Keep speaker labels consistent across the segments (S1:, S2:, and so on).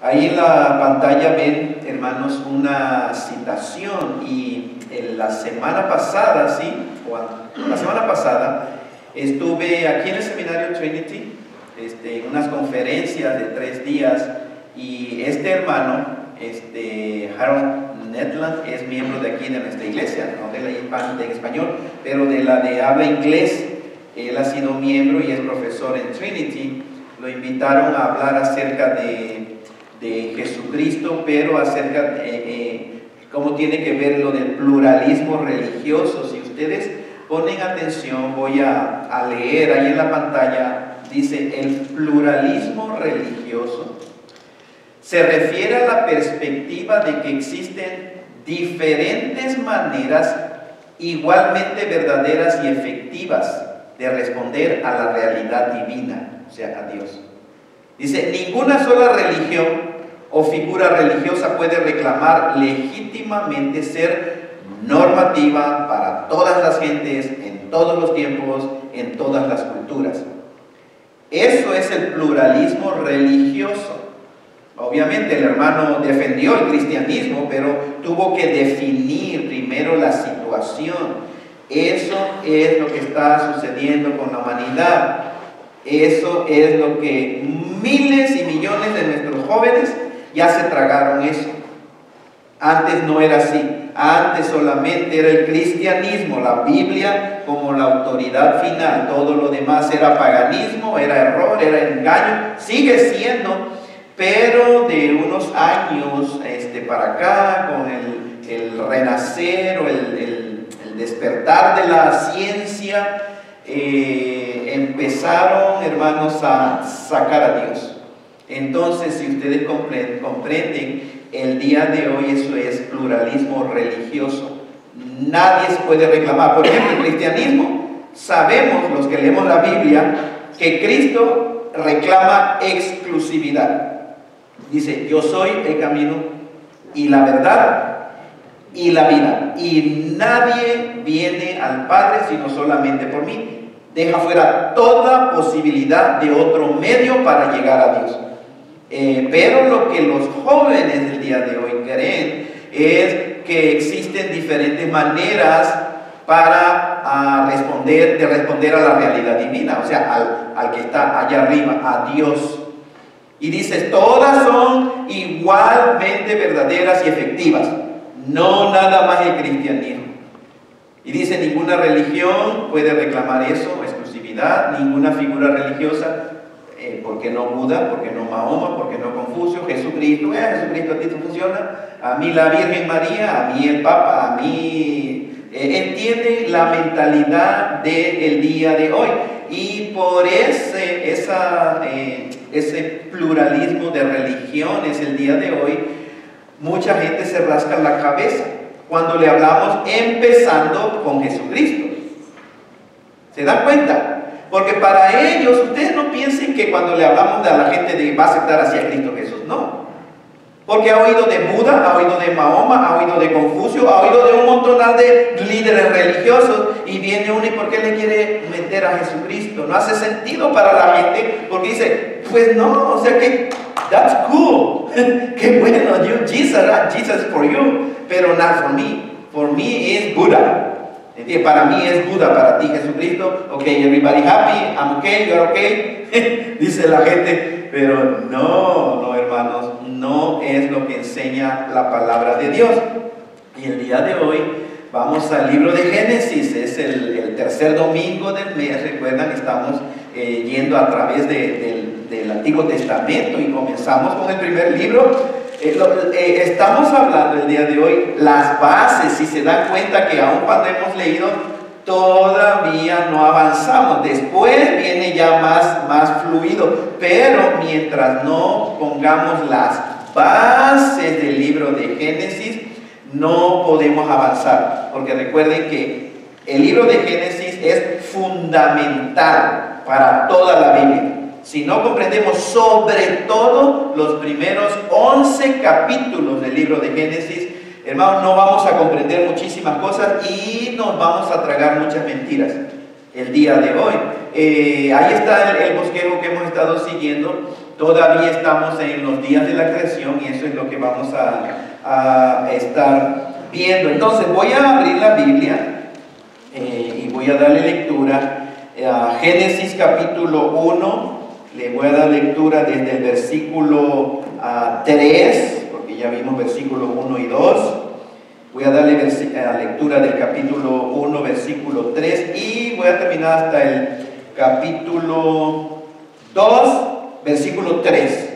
S1: Ahí en la pantalla ven, hermanos, una citación y la semana pasada, ¿sí? La semana pasada estuve aquí en el seminario Trinity, en unas conferencias de 3 días y este hermano, Harold Netland, es miembro de aquí de nuestra iglesia, no de la de español, pero de la de habla inglés. Él ha sido miembro y es profesor en Trinity. Lo invitaron a hablar acerca de Jesucristo, pero acerca de cómo tiene que ver lo del pluralismo religioso. Si ustedes ponen atención, voy a leer ahí en la pantalla, dice: el pluralismo religioso se refiere a la perspectiva de que existen diferentes maneras igualmente verdaderas y efectivas de responder a la realidad divina, o sea, a Dios. Dice: ninguna sola religión o figura religiosa puede reclamar legítimamente ser normativa para todas las gentes, en todos los tiempos, en todas las culturas. Eso es el pluralismo religioso. Obviamente el hermano defendió el cristianismo, pero tuvo que definir primero la situación. Eso es lo que está sucediendo con la humanidad. Eso es lo que miles y millones de nuestros jóvenes ya se tragaron eso. Antes no era así. Antes solamente era el cristianismo, la Biblia como la autoridad final. Todo lo demás era paganismo, era error, era engaño. Sigue siendo, pero de unos años para acá, con el renacer o el despertar de la ciencia, empezaron, hermanos, a sacar a Dios. Entonces, si ustedes comprenden, el día de hoy eso es pluralismo religioso. Nadie se puede reclamar. Por ejemplo, el cristianismo, sabemos los que leemos la Biblia que Cristo reclama exclusividad. Dice: yo soy el camino y la verdad y la vida, y nadie viene al Padre sino solamente por mí. Deja fuera toda posibilidad de otro medio para llegar a Dios. Pero lo que los jóvenes del día de hoy creen es que existen diferentes maneras para responder a la realidad divina, o sea, al que está allá arriba, a Dios. Y dice: todas son igualmente verdaderas y efectivas, no nada más el cristianismo. Y dice: ninguna religión puede reclamar eso, exclusividad, ninguna figura religiosa. ¿Por qué no Buda? ¿Por qué no Mahoma? ¿Por qué no Confucio? Jesucristo. Jesucristo a ti te funciona. A mí la Virgen María, a mí el Papa, a mí... entiende la mentalidad del día de hoy. Y por ese pluralismo de religiones el día de hoy, mucha gente se rasca la cabeza cuando le hablamos empezando con Jesucristo. ¿Se dan cuenta? Porque para ellos, ustedes no piensen que cuando le hablamos a la gente de va a aceptar hacia Cristo Jesús, no. Porque ha oído de Buda, ha oído de Mahoma, ha oído de Confucio, ha oído de un montón de líderes religiosos, y viene uno y ¿por qué le quiere meter a Jesucristo? No hace sentido para la gente, porque dice: pues no, o sea que that's cool, qué bueno, Jesus for you, pero not for me. For me is Buddha. Para mí es Buda, para ti Jesucristo. Ok, everybody happy, I'm okay, you're okay. Dice la gente, pero no, hermanos, no es lo que enseña la palabra de Dios. Y el día de hoy vamos al libro de Génesis. Es el tercer domingo del mes. Recuerdan, estamos yendo a través del Antiguo Testamento y comenzamos con el primer libro. Estamos hablando el día de hoy las bases. Si se dan cuenta que aun cuando hemos leído todavía no avanzamos, después viene ya más fluido, pero mientras no pongamos las bases del libro de Génesis no podemos avanzar, porque recuerden que el libro de Génesis es fundamental para toda la Biblia. Si no comprendemos sobre todo los primeros 11 capítulos del libro de Génesis, hermanos, no vamos a comprender muchísimas cosas y nos vamos a tragar muchas mentiras el día de hoy. Ahí está el bosquejo que hemos estado siguiendo. Todavía estamos en los días de la creación y eso es lo que vamos a estar viendo. Entonces voy a abrir la Biblia y voy a darle lectura a Génesis capítulo 1. Le voy a dar lectura desde el versículo 3, porque ya vimos versículos 1 y 2. Voy a darle lectura del capítulo 1, versículo 3, y voy a terminar hasta el capítulo 2, versículo 3.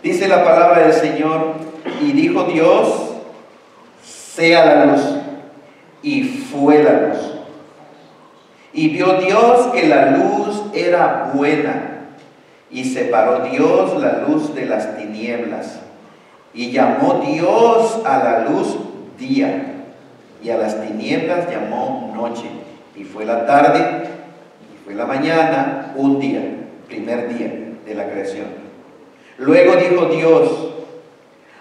S1: Dice la palabra del Señor: y dijo Dios, sea la luz, y fue la luz. Y vio Dios que la luz era buena, y separó Dios la luz de las tinieblas. Y llamó Dios a la luz día, y a las tinieblas llamó noche. Y fue la tarde, y fue la mañana, un día, primer día de la creación. Luego dijo Dios: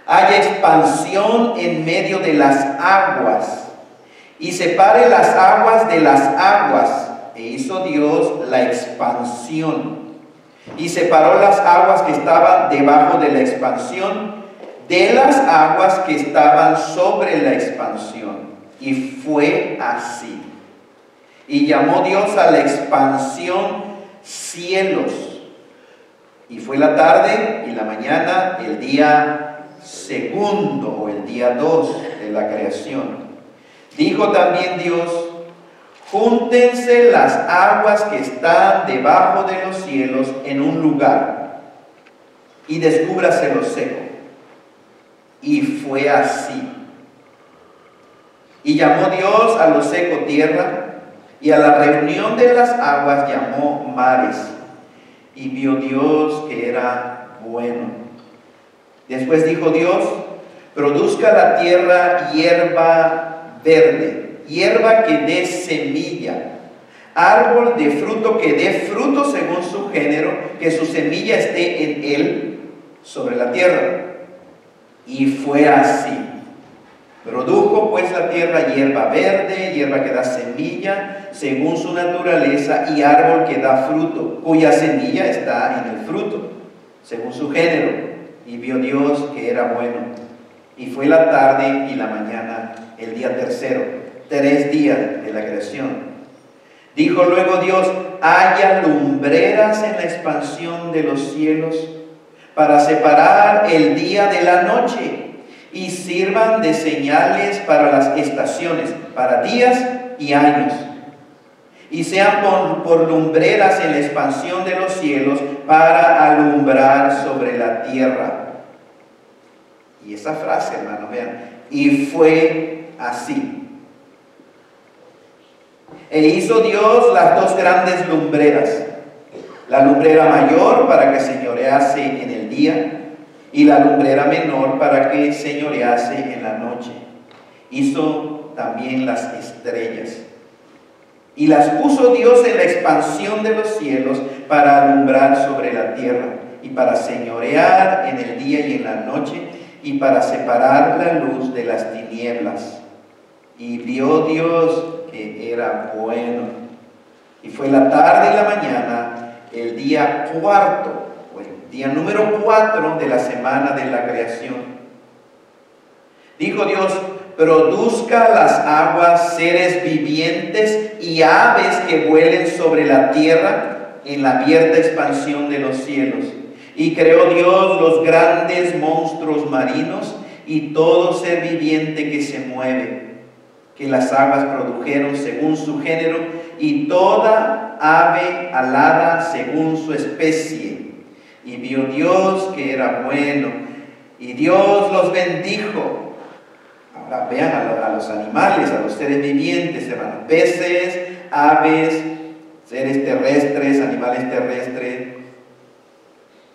S1: haya expansión en medio de las aguas, y separe las aguas de las aguas. E hizo Dios la expansión, y separó las aguas que estaban debajo de la expansión de las aguas que estaban sobre la expansión. Y fue así. Y llamó Dios a la expansión cielos. Y fue la tarde y la mañana, el día segundo o el día 2 de la creación. Dijo también Dios: júntense las aguas que están debajo de los cielos en un lugar, y descúbrase lo seco. Y fue así. Y llamó Dios a lo seco tierra, y a la reunión de las aguas llamó mares. Y vio Dios que era bueno. Después dijo Dios: produzca la tierra hierba verde, hierba que dé semilla, árbol de fruto que dé fruto según su género, que su semilla esté en él sobre la tierra. Y fue así. Produjo pues la tierra hierba verde, hierba que da semilla según su naturaleza, y árbol que da fruto, cuya semilla está en el fruto, según su género. Y vio Dios que era bueno. Y fue la tarde y la mañana, el día tercero, 3 días de la creación. Dijo luego Dios: haya lumbreras en la expansión de los cielos, para separar el día de la noche, y sirvan de señales para las estaciones, para días y años. Y sean por lumbreras en la expansión de los cielos, para alumbrar sobre la tierra. Y esa frase, hermanos, vean: y fue así. E hizo Dios las 2 grandes lumbreras, la lumbrera mayor para que señorease en el día, y la lumbrera menor para que señorease en la noche. Hizo también las estrellas, y las puso Dios en la expansión de los cielos, para alumbrar sobre la tierra, y para señorear en el día y en la noche, y para separar la luz de las tinieblas. Y vio Dios que era bueno. Y fue la tarde y la mañana, el día cuarto, o el día número 4 de la semana de la creación. Dijo Dios: produzca las aguas seres vivientes y aves que vuelen sobre la tierra en la abierta expansión de los cielos. Y creó Dios los grandes monstruos marinos y todo ser viviente que se mueve, que las aguas produjeron según su género, y toda ave alada según su especie. Y vio Dios que era bueno, y Dios los bendijo. Ahora vean a los animales, a los seres vivientes, hermanos: peces, aves, seres terrestres, animales terrestres,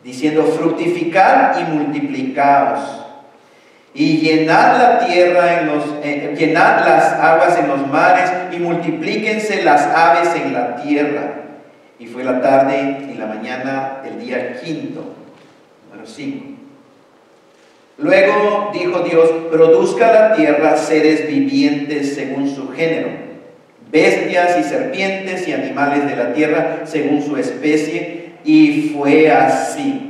S1: diciendo: fructificad y multiplicaos, y llenad la tierra llenad las aguas en los mares, y multiplíquense las aves en la tierra. Y fue la tarde y la mañana del día quinto, número 5. Luego dijo Dios: produzca la tierra seres vivientes según su género, bestias y serpientes y animales de la tierra según su especie, Y fue así.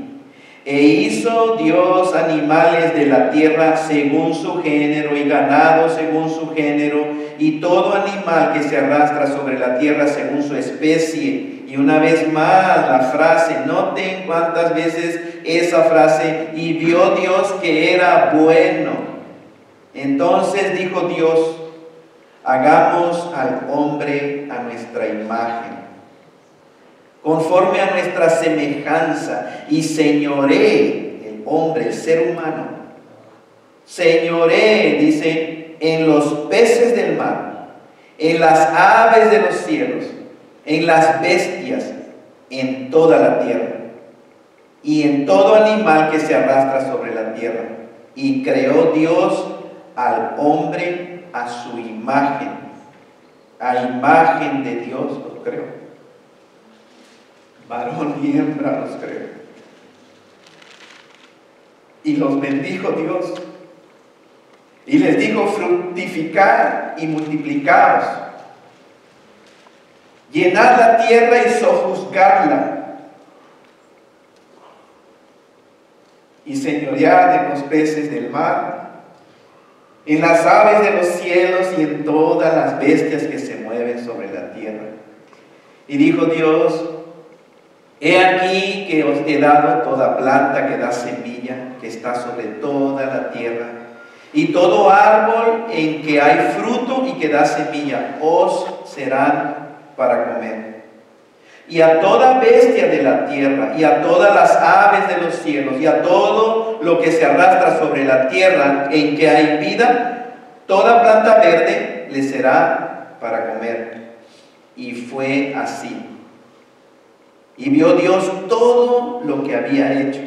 S1: E hizo Dios animales de la tierra según su género, y ganado según su género, y todo animal que se arrastra sobre la tierra según su especie. Y una vez más la frase, noten cuántas veces esa frase, y vio Dios que era bueno. Entonces dijo Dios, hagamos al hombre a nuestra imagen, conforme a nuestra semejanza, y señoree el hombre, el ser humano, señoree, dice, en los peces del mar, en las aves de los cielos, en las bestias, en toda la tierra, y en todo animal que se arrastra sobre la tierra. Y creó Dios al hombre a su imagen, a imagen de Dios lo creó. Varón y hembra los creó. Y los bendijo Dios. Y les dijo, fructificad y multiplicaos. Llenad la tierra y sojuzgadla. Y señoread en los peces del mar, en las aves de los cielos y en todas las bestias que se mueven sobre la tierra. Y dijo Dios, he aquí que os he dado toda planta que da semilla, que está sobre toda la tierra, y todo árbol en que hay fruto y que da semilla, os serán para comer. Y a toda bestia de la tierra, y a todas las aves de los cielos, y a todo lo que se arrastra sobre la tierra en que hay vida, toda planta verde le será para comer. Y fue así. Y vio Dios todo lo que había hecho.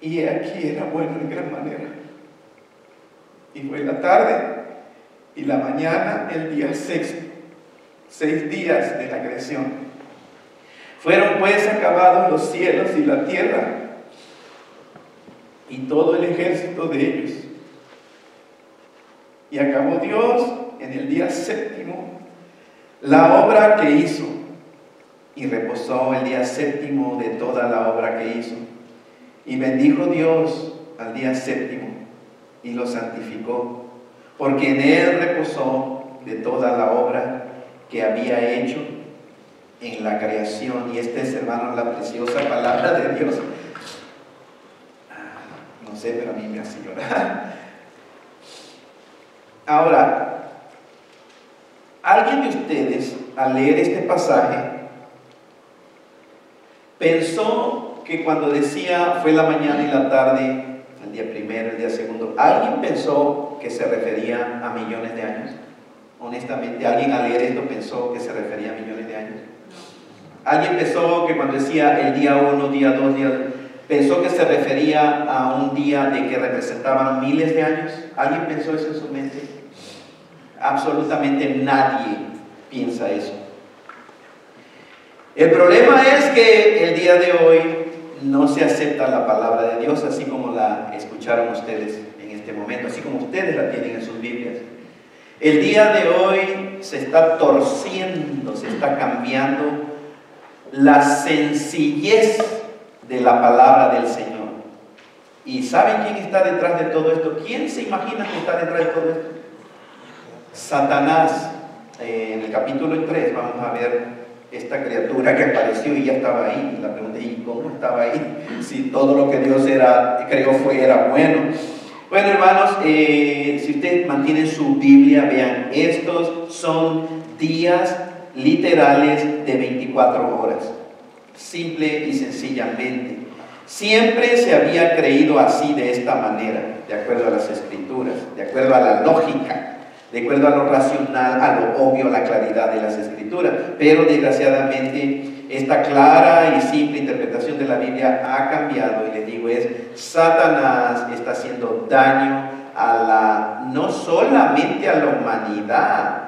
S1: Y aquí era bueno en gran manera. Y fue la tarde y la mañana, el día sexto, 6 días de la creación. Fueron pues acabados los cielos y la tierra y todo el ejército de ellos. Y acabó Dios en el día séptimo la obra que hizo, y reposó el día séptimo de toda la obra que hizo. Y bendijo Dios al día séptimo y lo santificó, porque en él reposó de toda la obra que había hecho en la creación. Y esta es, hermanos, la preciosa palabra de Dios. No sé, pero a mí me hace llorar. Ahora, ¿alguien de ustedes, al leer este pasaje, pensó que cuando decía fue la mañana y la tarde, el día primero, el día segundo, alguien pensó que se refería a millones de años? Honestamente, ¿alguien al leer esto pensó que se refería a millones de años? ¿Alguien pensó que cuando decía el día 1, día 2, pensó que se refería a un día de que representaban miles de años? ¿Alguien pensó eso en su mente? Absolutamente nadie piensa eso. El problema es que el día de hoy no se acepta la palabra de Dios así como la escucharon ustedes en este momento, así como ustedes la tienen en sus Biblias. El día de hoy se está torciendo, se está cambiando la sencillez de la palabra del Señor. ¿Y saben quién está detrás de todo esto? ¿Quién se imagina que está detrás de todo esto? Satanás. En el capítulo 3 vamos a ver esta criatura que apareció y ya estaba ahí. La pregunta es, ¿y cómo estaba ahí? Si todo lo que Dios creó era bueno. Bueno, hermanos, si ustedes mantienen su Biblia, vean, estos son días literales de 24 horas. Simple y sencillamente. Siempre se había creído así, de esta manera, de acuerdo a las Escrituras, de acuerdo a la lógica, de acuerdo a lo racional, a lo obvio, a la claridad de las Escrituras. Pero desgraciadamente esta clara y simple interpretación de la Biblia ha cambiado, y les digo, Satanás está haciendo daño no solamente a la humanidad,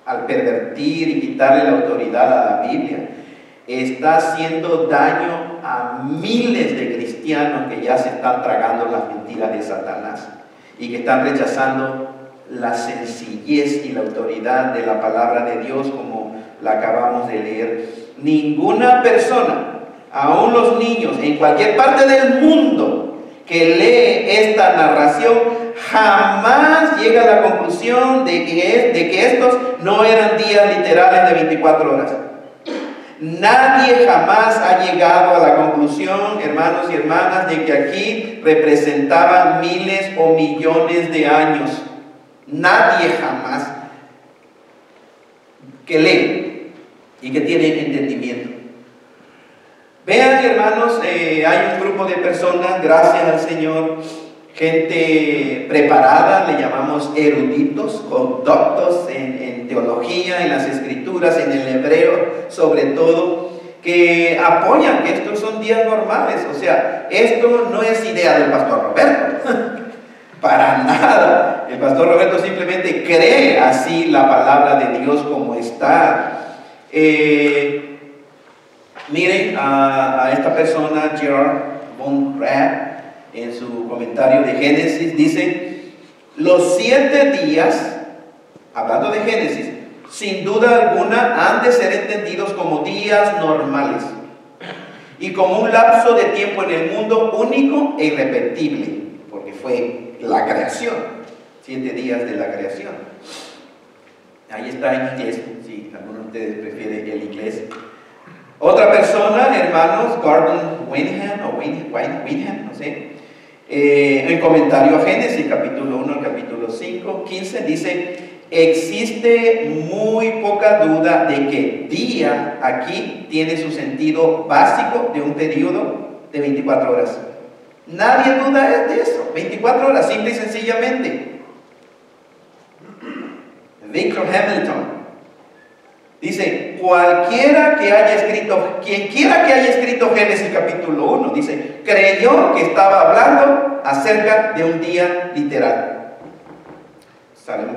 S1: al pervertir y quitarle la autoridad a la Biblia, está haciendo daño a miles de cristianos que ya se están tragando las mentiras de Satanás y que están rechazando la sencillez y la autoridad de la palabra de Dios, como la acabamos de leer. Ninguna persona, aún los niños en cualquier parte del mundo que lee esta narración, jamás llega a la conclusión de que estos no eran días literales de 24 horas. Nadie jamás ha llegado a la conclusión, hermanos y hermanas, de que aquí representaban miles o millones de años. Nadie jamás que lee y que tiene entendimiento. Vean, hermanos, hay un grupo de personas, gracias al Señor, gente preparada, le llamamos eruditos, con doctos en teología, en las escrituras, en el hebreo, sobre todo, que apoyan que estos son días normales. O sea, esto no es idea del pastor Roberto, para nada. El pastor Roberto simplemente cree así la palabra de Dios como está. Miren a esta persona, Gerard von Raab, en su comentario de Génesis, dice: los 7 días, hablando de Génesis, sin duda alguna han de ser entendidos como días normales y como un lapso de tiempo en el mundo único e irrepetible, porque fue la creación, 7 días de la creación. Ahí está en inglés, si alguno de ustedes prefiere el inglés. Otra persona, hermanos, Gordon Wenham, no sé, en comentario a Génesis, capítulo 1 al capítulo 5, 15, dice: existe muy poca duda de que día aquí tiene su sentido básico de un periodo de 24 horas. Nadie duda de eso, 24 horas, simple y sencillamente. Victor Hamilton dice: quien quiera que haya escrito Génesis capítulo 1, dice, creyó que estaba hablando acerca de un día literal. Sabemos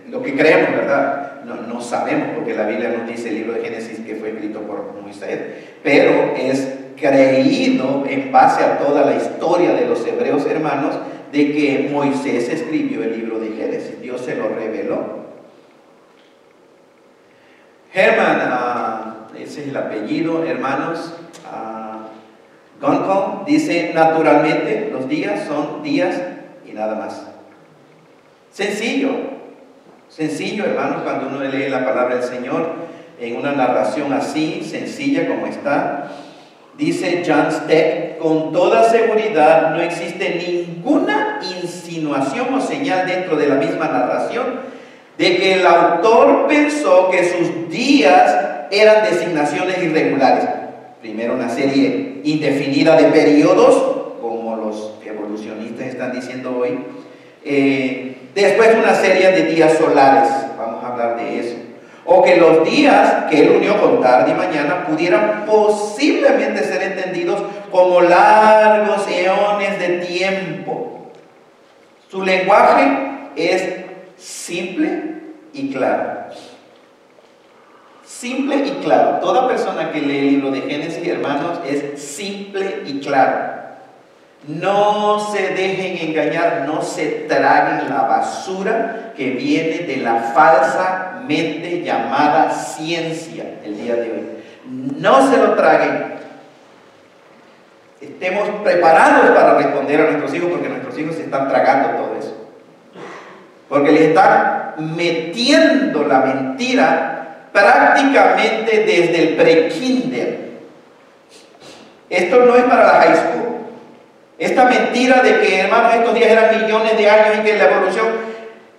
S1: lo que creemos, ¿verdad? No sabemos, porque la Biblia nos dice, el libro de Génesis, que fue escrito por Moisés, pero es creído en base a toda la historia de los hebreos, hermanos, de que Moisés escribió el libro de Génesis. Dios se lo reveló. Herman, ese es el apellido, hermanos, Gunkel dice: naturalmente los días son días y nada más. Sencillo, hermanos, cuando uno lee la palabra del Señor en una narración así, sencilla como está. Dice John Steck: con toda seguridad no existe ninguna insinuación o señal dentro de la misma narración de que el autor pensó que sus días eran designaciones irregulares. Primero, una serie indefinida de periodos, como los evolucionistas están diciendo hoy. Después, una serie de días solares, vamos a hablar de eso. O que los días que él unió con tarde y mañana pudieran posiblemente ser entendidos como largos eones de tiempo. Su lenguaje es simple y claro. Simple y claro. Toda persona que lee el libro de Génesis, hermanos, es simple y claro. No se dejen engañar, no se traguen la basura que viene de la falsa mente llamada ciencia el día de hoy. No se lo traguen. Estemos preparados para responder a nuestros hijos, porque nuestros hijos se están tragando todo eso. Porque les están metiendo la mentira prácticamente desde el pre-kinder. Esto no es para la high school. Esta mentira de que, hermanos, estos días eran millones de años y que la evolución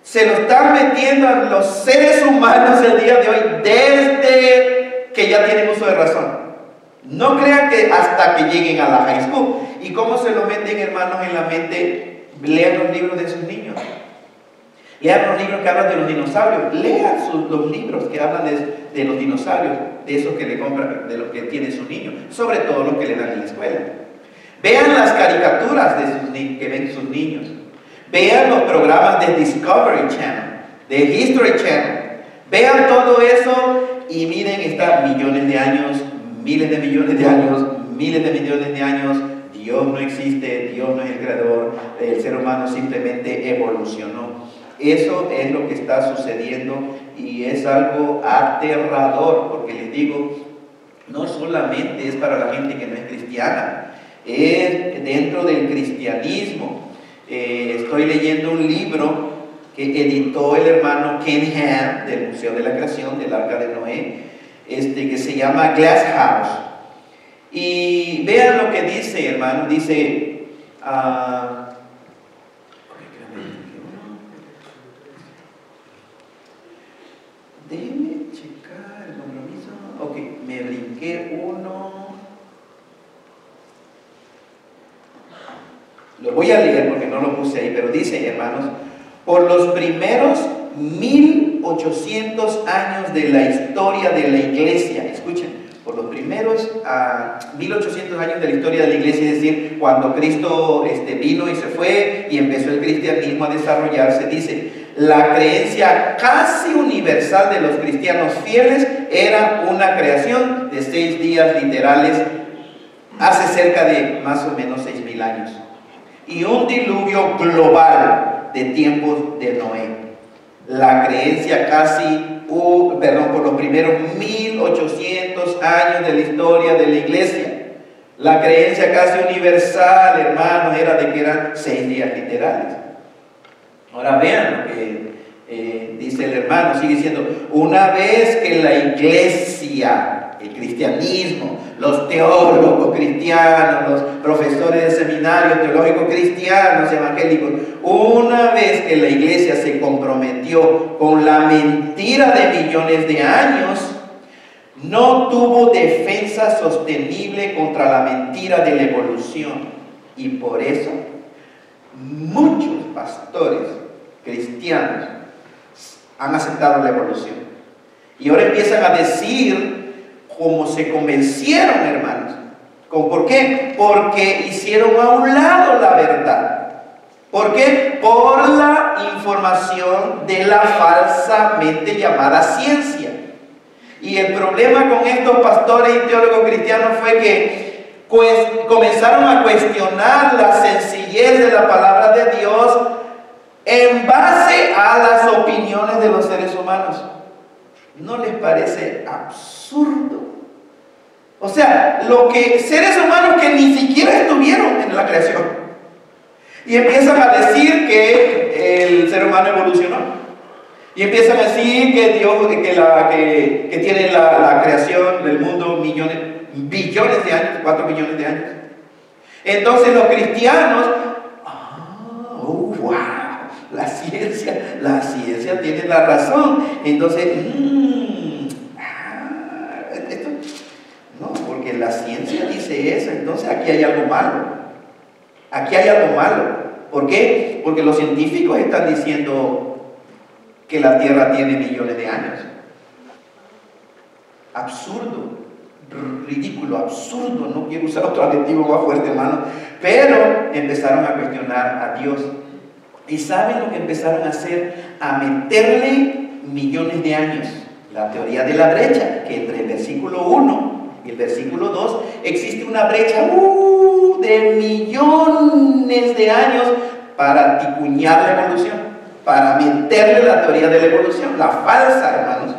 S1: se lo están metiendo a los seres humanos el día de hoy desde que ya tienen uso de razón. No crean que hasta que lleguen a la high school. ¿Y cómo se lo meten, hermanos, en la mente? Lean los libros de sus niños. Lean los libros que hablan de los dinosaurios. Lean los libros que hablan de los dinosaurios, de esos que le compran, de los que tienen sus niños, sobre todo los que le dan en la escuela. Vean las caricaturas que ven sus niños. Vean los programas de Discovery Channel, de History Channel. Vean todo eso y miren, está millones de años, miles de millones de años, miles de millones de años. Dios no existe, Dios no es el creador, el ser humano simplemente evolucionó. Eso es lo que está sucediendo y es algo aterrador, porque les digo, no solamente es para la gente que no es cristiana, es dentro del cristianismo. Estoy leyendo un libro que editó el hermano Ken Ham del Museo de la Creación del Arca de Noé, que se llama Glass House. Y vean lo que dice, hermano, dice, déjeme checar el compromiso. Ok, me brinqué uno. Lo voy a leer porque no lo puse ahí, pero dice, hermanos, por los primeros 1800 años de la historia de la iglesia, escuchen, por los primeros 1800 años de la historia de la iglesia, es decir, cuando Cristo vino y se fue y empezó el cristianismo a desarrollarse, dice, la creencia casi universal de los cristianos fieles era una creación de 6 días literales hace cerca de más o menos 6000 años y un diluvio global de tiempos de Noé. La creencia por los primeros 1800 años de la historia de la iglesia, la creencia casi universal, hermanos, era de que eran 6 días literales. Ahora vean lo que dice el hermano, sigue diciendo, una vez que la iglesia, el cristianismo, los teólogos cristianos, los profesores de seminarios teológicos cristianos, evangélicos, una vez que la iglesia se comprometió con la mentira de millones de años, no tuvo defensa sostenible contra la mentira de la evolución. Y por eso muchos pastores cristianos han aceptado la evolución. Y ahora empiezan a decir como se convencieron, hermanos. ¿Por qué? Porque hicieron a un lado la verdad. ¿Por qué? Por la información de la falsamente llamada ciencia. Y el problema con estos pastores y teólogos cristianos fue que comenzaron a cuestionar la sencillez de la palabra de Dios en base a las opiniones de los seres humanos. ¿No les parece absurdo? O sea, seres humanos que ni siquiera estuvieron en la creación y empiezan a decir que el ser humano evolucionó y empiezan a decir que Dios, que tiene la creación del mundo billones de años, 4 billones de años. Entonces los cristianos, wow, la ciencia tiene la razón. Entonces, no, porque la ciencia dice eso, entonces aquí hay algo malo. Aquí hay algo malo. ¿Por qué? Porque los científicos están diciendo que la Tierra tiene millones de años. Absurdo, ridículo, absurdo. No quiero usar otro adjetivo más fuerte, hermano. Pero empezaron a cuestionar a Dios. ¿Y saben lo que empezaron a hacer? A meterle millones de años. La teoría de la brecha, que entre el versículo 1 y el versículo 2 existe una brecha de millones de años para ticuñar la evolución, para meterle la teoría de la evolución, la falsa, hermanos,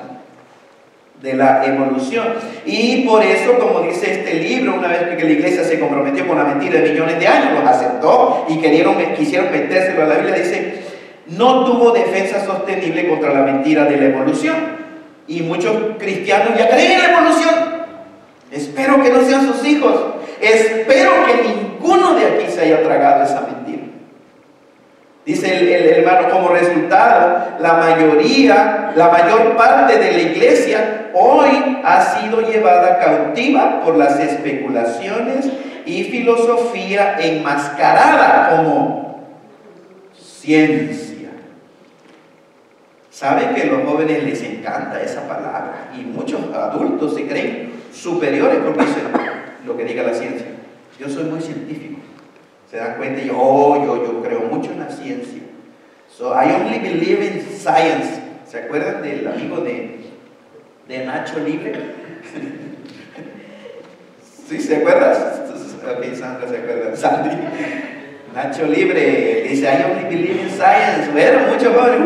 S1: de la evolución. Y por eso, como dice este libro, una vez que la iglesia se comprometió con la mentira de millones de años, los aceptó y quisieron metérselo a la Biblia, dice, no tuvo defensa sostenible contra la mentira de la evolución. Y muchos cristianos ya creen en la evolución. Espero que no sean sus hijos. Espero que ninguno de aquí se haya tragado esa mentira. Dice el hermano, como resultado, la mayor parte de la iglesia hoy ha sido llevada cautiva por las especulaciones y filosofía enmascarada como ciencia. Saben que a los jóvenes les encanta esa palabra y muchos adultos se creen superiores porque dicen lo que diga la ciencia. Yo soy muy científico. ¿Se dan cuenta? Yo creo mucho en la ciencia. So, I only believe in science. ¿Se acuerdan del amigo de Nacho Libre? ¿Sí? ¿Se acuerdan? Ok, Sandra se acuerda. Sandy. Nacho Libre dice, I only believe in science. Bueno, muchos jóvenes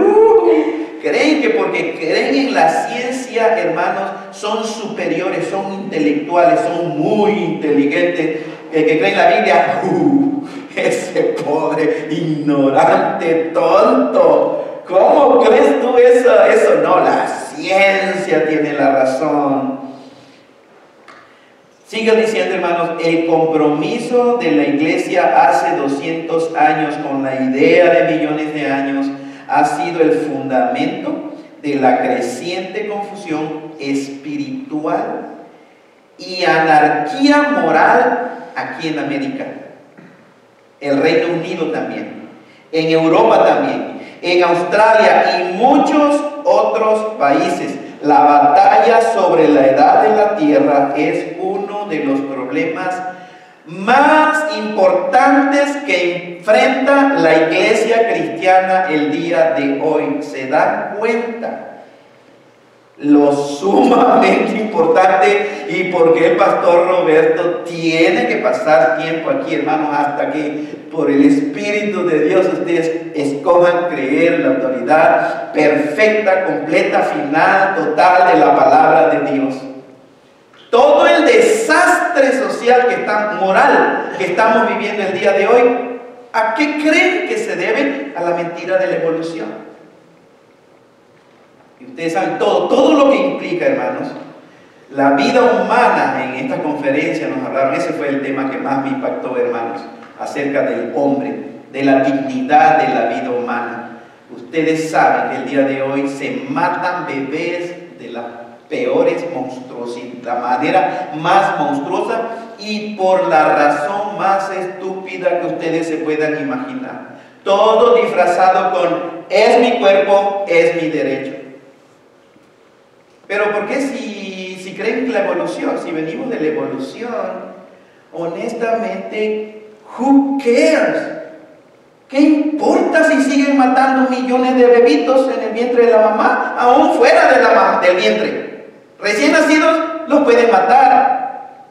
S1: creen que porque creen en la ciencia, hermanos, son superiores, son intelectuales, son muy inteligentes. El que cree en la Biblia, ese pobre, ignorante, tonto. ¿Cómo crees tú eso? Eso no, la ciencia tiene la razón. Sigue diciendo, hermanos, el compromiso de la iglesia hace 200 años con la idea de millones de años ha sido el fundamento de la creciente confusión espiritual y anarquía moral aquí en América, el Reino Unido también, en Europa también, en Australia y muchos otros países. La batalla sobre la edad de la tierra es uno de los problemas más importantes que enfrenta la iglesia cristiana el día de hoy. ¿Se dan cuenta lo sumamente importante y por qué el pastor Roberto tiene que pasar tiempo aquí, hermanos, hasta que por el Espíritu de Dios ustedes escojan creer la autoridad perfecta, completa, final, total de la palabra de Dios? Todo el desastre social moral que estamos viviendo el día de hoy, ¿a qué creen que se debe? A la mentira de la evolución. Y ustedes saben todo lo que implica, hermanos. La vida humana, en esta conferencia nos hablaron, ese fue el tema que más me impactó, hermanos, acerca del hombre, de la dignidad de la vida humana. Ustedes saben que el día de hoy se matan bebés de las peores monstruosidades, la manera más monstruosa y por la razón más estúpida que ustedes se puedan imaginar. Todo disfrazado con, es mi cuerpo, es mi derecho. Pero ¿por qué si creen en la evolución, si venimos de la evolución, honestamente, who cares? ¿Qué importa si siguen matando millones de bebitos en el vientre de la mamá, aún fuera del vientre? Recién nacidos los pueden matar.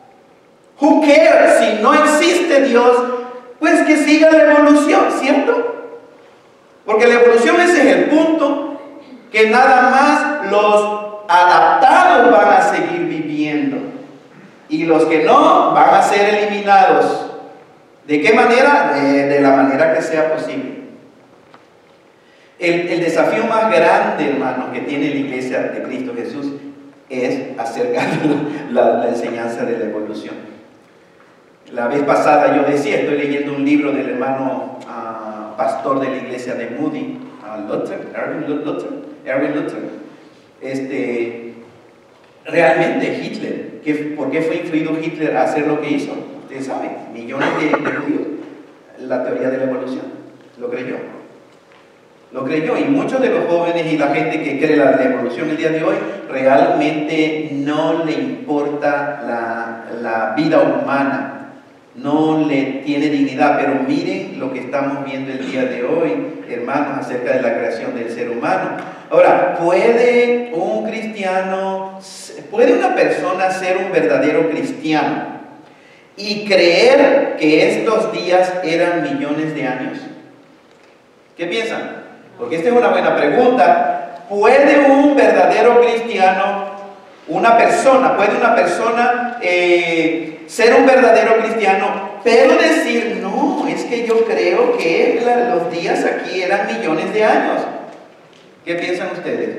S1: Who cares? Si no existe Dios, pues que siga la evolución, ¿cierto? Porque la evolución ese es el punto, que nada más los adaptados van a seguir viviendo y los que no van a ser eliminados. ¿De qué manera? De la manera que sea posible. El desafío más grande, hermano, que tiene la iglesia de Cristo Jesús es acercar la enseñanza de la evolución. La vez pasada yo decía, estoy leyendo un libro del hermano pastor de la iglesia de Moody, Erwin Luther. Realmente Hitler, ¿por qué fue influido Hitler a hacer lo que hizo? Ustedes saben, millones de judíos, la teoría de la evolución, lo creyó, y muchos de los jóvenes y la gente que cree la evolución el día de hoy, realmente no le importa la vida humana, no le tiene dignidad. Pero miren lo que estamos viendo el día de hoy, hermanos, acerca de la creación del ser humano. Ahora, ¿puede una persona ser un verdadero cristiano y creer que estos días eran millones de años? ¿Qué piensan? Porque esta es una buena pregunta. ¿Puede un verdadero cristiano, puede una persona ser un verdadero cristiano, pero decir, no, es que yo creo que los días aquí eran millones de años? ¿Qué piensan ustedes?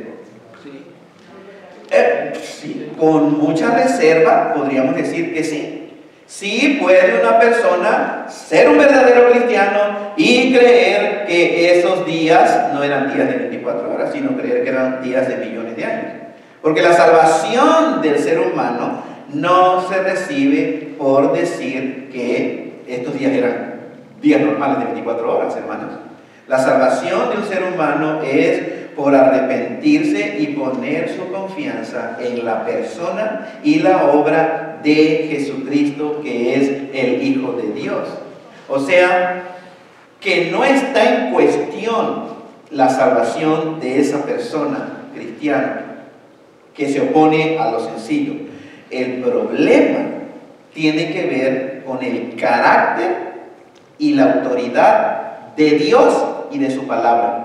S1: Sí, con mucha reserva podríamos decir que sí. Sí puede una persona ser un verdadero cristiano y creer que esos días no eran días de 24 horas, sino creer que eran días de millones de años. Porque la salvación del ser humano no se recibe por decir que estos días eran días normales de 24 horas, hermanos. La salvación de un ser humano es por arrepentirse y poner su confianza en la persona y la obra de Jesucristo, que es el Hijo de Dios. O sea, que no está en cuestión la salvación de esa persona cristiana que se opone a lo sencillo. El problema tiene que ver con el carácter y la autoridad de Dios y de su palabra.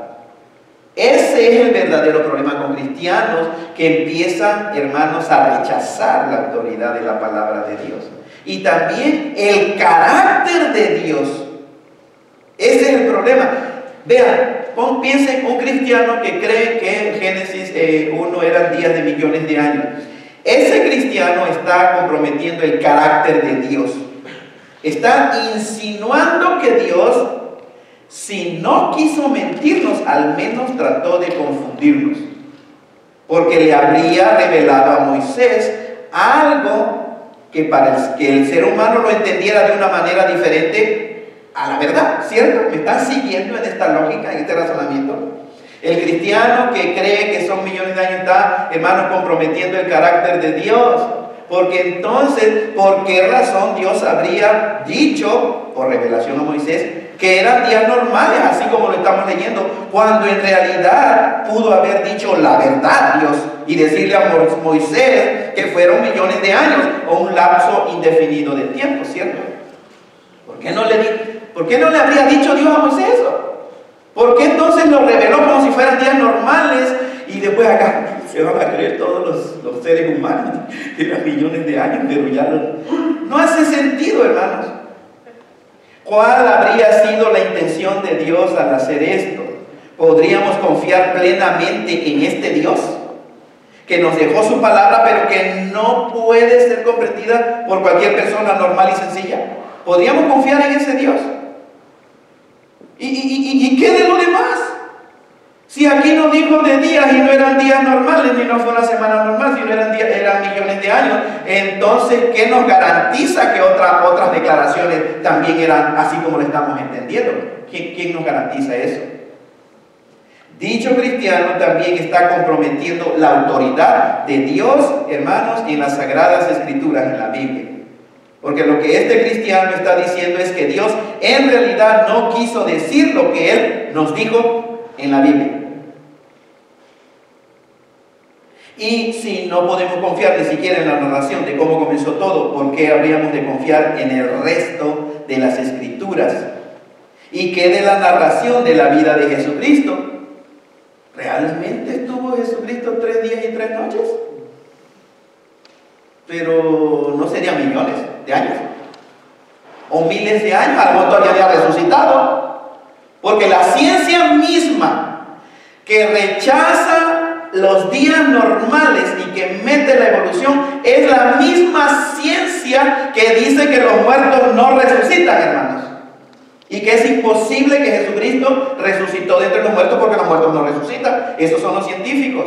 S1: Ese es el verdadero problema con cristianos que empiezan, hermanos, a rechazar la autoridad de la palabra de Dios. Y también el carácter de Dios. Ese es el problema. Vean, piensen un cristiano que cree que en Génesis 1 eran días de millones de años. Ese cristiano está comprometiendo el carácter de Dios. Está insinuando que Dios, si no quiso mentirnos, al menos trató de confundirnos. Porque le habría revelado a Moisés algo que para que el ser humano lo entendiera de una manera diferente a la verdad, ¿cierto? ¿Me están siguiendo en esta lógica, en este razonamiento? El cristiano que cree que son millones de años está, hermanos, comprometiendo el carácter de Dios. Porque entonces, ¿por qué razón Dios habría dicho, por revelación a Moisés, que eran días normales, así como lo estamos leyendo, cuando en realidad pudo haber dicho la verdad Dios y decirle a Moisés que fueron millones de años o un lapso indefinido de tiempo, ¿cierto? ¿Por qué no le habría dicho Dios a Moisés eso? ¿Por qué entonces lo reveló como si fueran días normales y después acá se van a creer todos los seres humanos que eran millones de años, pero ya no hace sentido, hermanos? ¿Cuál habría sido la intención de Dios al hacer esto? ¿Podríamos confiar plenamente en este Dios que nos dejó su palabra, pero que no puede ser comprendida por cualquier persona normal y sencilla? ¿Podríamos confiar en ese Dios? ¿Y qué de lo demás? Si aquí nos dijo de días y no eran días normales, ni no fue una semana normal, sino eran millones de años, entonces, ¿qué nos garantiza que otras declaraciones también eran así como lo estamos entendiendo? ¿Quién nos garantiza eso? Dicho cristiano también está comprometiendo la autoridad de Dios, hermanos, en las Sagradas Escrituras, en la Biblia. Porque lo que este cristiano está diciendo es que Dios en realidad no quiso decir lo que Él nos dijo en la Biblia. Y si no podemos confiar ni siquiera en la narración de cómo comenzó todo, ¿por qué habríamos de confiar en el resto de las Escrituras? ¿Y qué de la narración de la vida de Jesucristo? ¿Realmente estuvo Jesucristo 3 días y 3 noches? Pero no serían millones de años o miles de años, a lo mejor todavía había resucitado, porque la ciencia misma que rechaza los días normales y que mete la evolución es la misma ciencia que dice que los muertos no resucitan, hermanos, y que es imposible que Jesucristo resucitó de entre los muertos porque los muertos no resucitan. Esos son los científicos.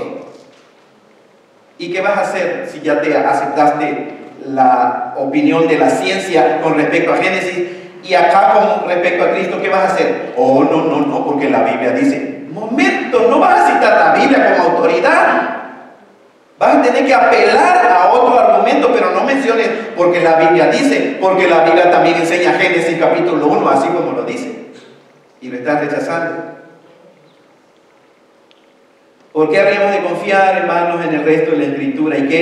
S1: ¿Y qué vas a hacer si ya te aceptaste la opinión de la ciencia con respecto a Génesis y acá con respecto a Cristo? ¿Qué vas a hacer? Oh, no, porque la Biblia dice, momento, no vas a citar la Biblia como autoridad. Vas a tener que apelar a otro argumento, pero no menciones porque la Biblia dice, porque la Biblia también enseña Génesis capítulo 1, así como lo dice. Y lo estás rechazando. ¿Por qué habríamos de confiar, hermanos, en el resto de la Escritura? ¿Y qué